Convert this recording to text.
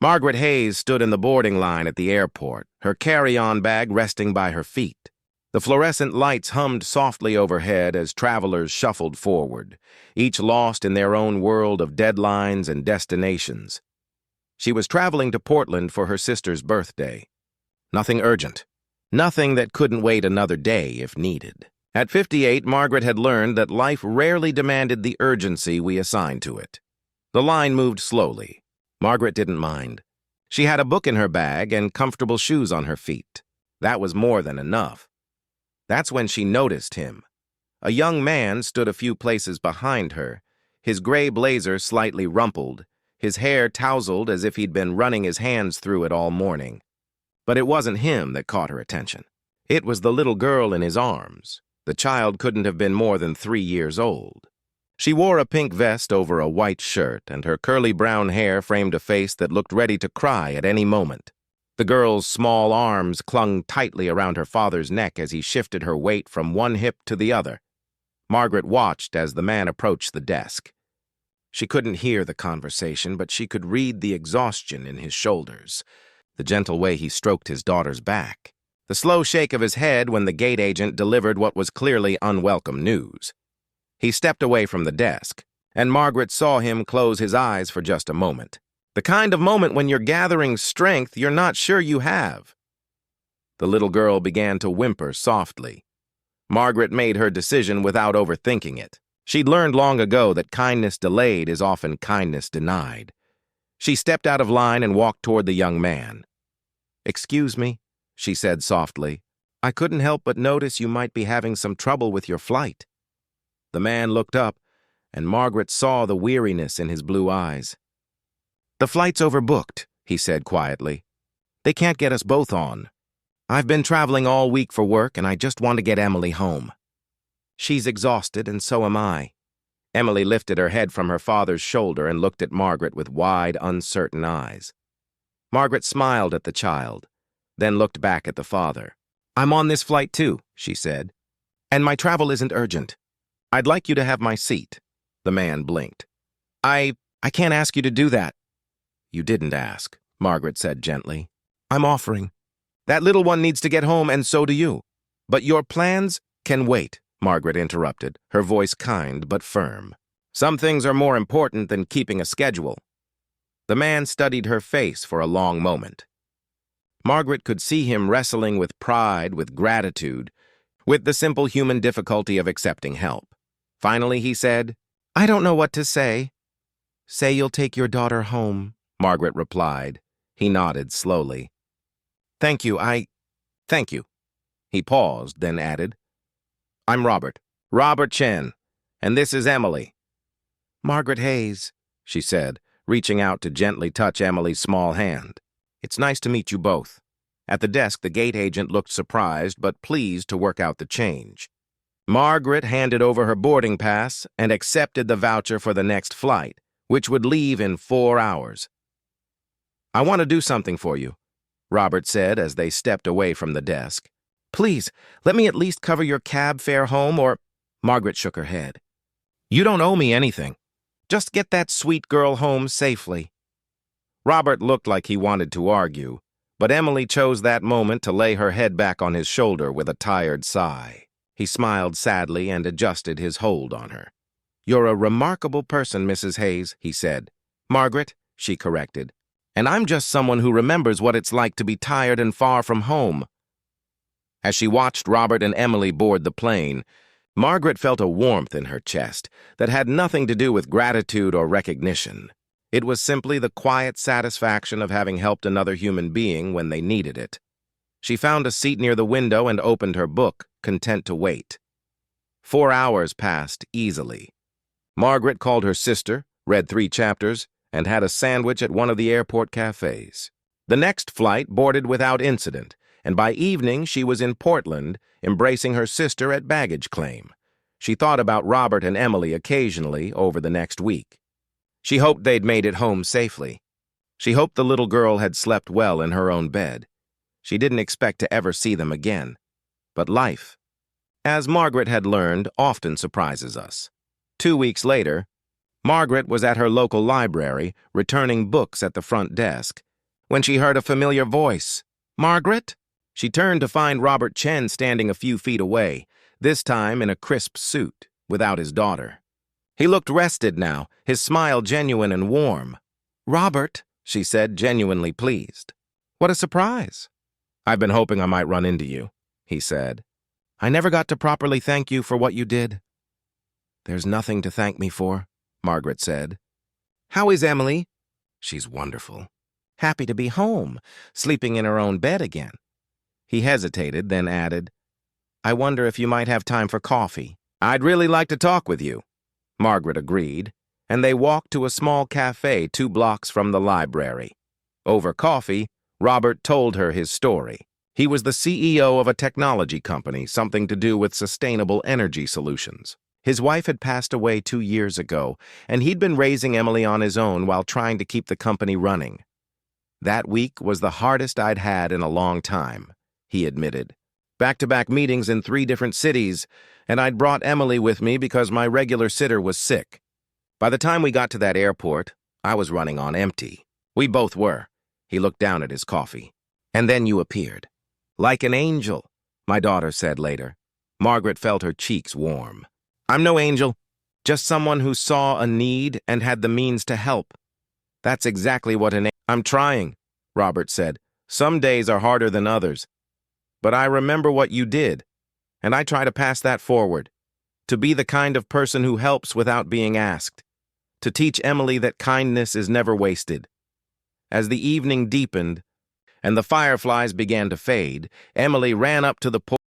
Margaret Hayes stood in the boarding line at the airport, her carry-on bag resting by her feet. The fluorescent lights hummed softly overhead as travelers shuffled forward, each lost in their own world of deadlines and destinations. She was traveling to Portland for her sister's birthday. Nothing urgent. Nothing that couldn't wait another day if needed. At 58, Margaret had learned that life rarely demanded the urgency we assigned to it. The line moved slowly. Margaret didn't mind. She had a book in her bag and comfortable shoes on her feet. That was more than enough. That's when she noticed him. A young man stood a few places behind her, his gray blazer slightly rumpled, his hair tousled as if he'd been running his hands through it all morning. But it wasn't him that caught her attention. It was the little girl in his arms. The child couldn't have been more than 3 years old. She wore a pink vest over a white shirt, and her curly brown hair framed a face that looked ready to cry at any moment. The girl's small arms clung tightly around her father's neck as he shifted her weight from one hip to the other. Margaret watched as the man approached the desk. She couldn't hear the conversation, but she could read the exhaustion in his shoulders, the gentle way he stroked his daughter's back, the slow shake of his head when the gate agent delivered what was clearly unwelcome news. He stepped away from the desk, and Margaret saw him close his eyes for just a moment. The kind of moment when you're gathering strength you're not sure you have. The little girl began to whimper softly. Margaret made her decision without overthinking it. She'd learned long ago that kindness delayed is often kindness denied. She stepped out of line and walked toward the young man. "Excuse me," she said softly. "I couldn't help but notice you might be having some trouble with your flight." The man looked up, and Margaret saw the weariness in his blue eyes. "The flight's overbooked," he said quietly. "They can't get us both on. I've been traveling all week for work, and I just want to get Emily home. She's exhausted, and so am I." Emily lifted her head from her father's shoulder and looked at Margaret with wide, uncertain eyes. Margaret smiled at the child, then looked back at the father. "I'm on this flight too," she said, "and my travel isn't urgent. I'd like you to have my seat." The man blinked. I can't ask you to do that." "You didn't ask," Margaret said gently. "I'm offering. That little one needs to get home, and so do you. But your plans can wait," Margaret interrupted, her voice kind but firm. "Some things are more important than keeping a schedule." The man studied her face for a long moment. Margaret could see him wrestling with pride, with gratitude, with the simple human difficulty of accepting help. Finally, he said, "I don't know what to say." "Say you'll take your daughter home," Margaret replied. He nodded slowly. Thank you. Thank you." He paused, then added, "I'm Robert Chen, and this is Emily." "Margaret Hayes," she said, reaching out to gently touch Emily's small hand. "It's nice to meet you both." At the desk, the gate agent looked surprised but pleased to work out the change. Margaret handed over her boarding pass and accepted the voucher for the next flight, which would leave in 4 hours. "I want to do something for you," Robert said as they stepped away from the desk. "Please, let me at least cover your cab fare home or—" Margaret shook her head. "You don't owe me anything. Just get that sweet girl home safely." Robert looked like he wanted to argue, but Emily chose that moment to lay her head back on his shoulder with a tired sigh. He smiled sadly and adjusted his hold on her. "You're a remarkable person, Mrs. Hayes," he said. "Margaret," she corrected. "And I'm just someone who remembers what it's like to be tired and far from home." As she watched Robert and Emily board the plane, Margaret felt a warmth in her chest that had nothing to do with gratitude or recognition. It was simply the quiet satisfaction of having helped another human being when they needed it. She found a seat near the window and opened her book, content to wait. 4 hours passed easily. Margaret called her sister, read 3 chapters, and had a sandwich at one of the airport cafes. The next flight boarded without incident, and by evening she was in Portland, embracing her sister at baggage claim. She thought about Robert and Emily occasionally over the next week. She hoped they'd made it home safely. She hoped the little girl had slept well in her own bed. She didn't expect to ever see them again. But life, as Margaret had learned, often surprises us. 2 weeks later, Margaret was at her local library, returning books at the front desk, when she heard a familiar voice. "Margaret?" She turned to find Robert Chen standing a few feet away, this time in a crisp suit, without his daughter. He looked rested now, his smile genuine and warm. "Robert," she said, genuinely pleased. "What a surprise." "I've been hoping I might run into you," he said. "I never got to properly thank you for what you did." "There's nothing to thank me for," Margaret said. "How is Emily?" "She's wonderful. Happy to be home, sleeping in her own bed again." He hesitated, then added, "I wonder if you might have time for coffee." "I'd really like to talk with you," Margaret agreed, and they walked to a small cafe 2 blocks from the library. Over coffee, Robert told her his story. He was the CEO of a technology company, something to do with sustainable energy solutions. His wife had passed away 2 years ago, and he'd been raising Emily on his own while trying to keep the company running. "That week was the hardest I'd had in a long time," he admitted. "Back-to-back meetings in 3 different cities, and I'd brought Emily with me because my regular sitter was sick. By the time we got to that airport, I was running on empty. We both were." He looked down at his coffee. "And then you appeared. Like an angel," my daughter said later. Margaret felt her cheeks warm. "I'm no angel, just someone who saw a need and had the means to help. That's exactly what I'm trying," Robert said. "Some days are harder than others. But I remember what you did, and I try to pass that forward. To be the kind of person who helps without being asked. To teach Emily that kindness is never wasted." As the evening deepened and the fireflies began to fade, Emily ran up to the porch.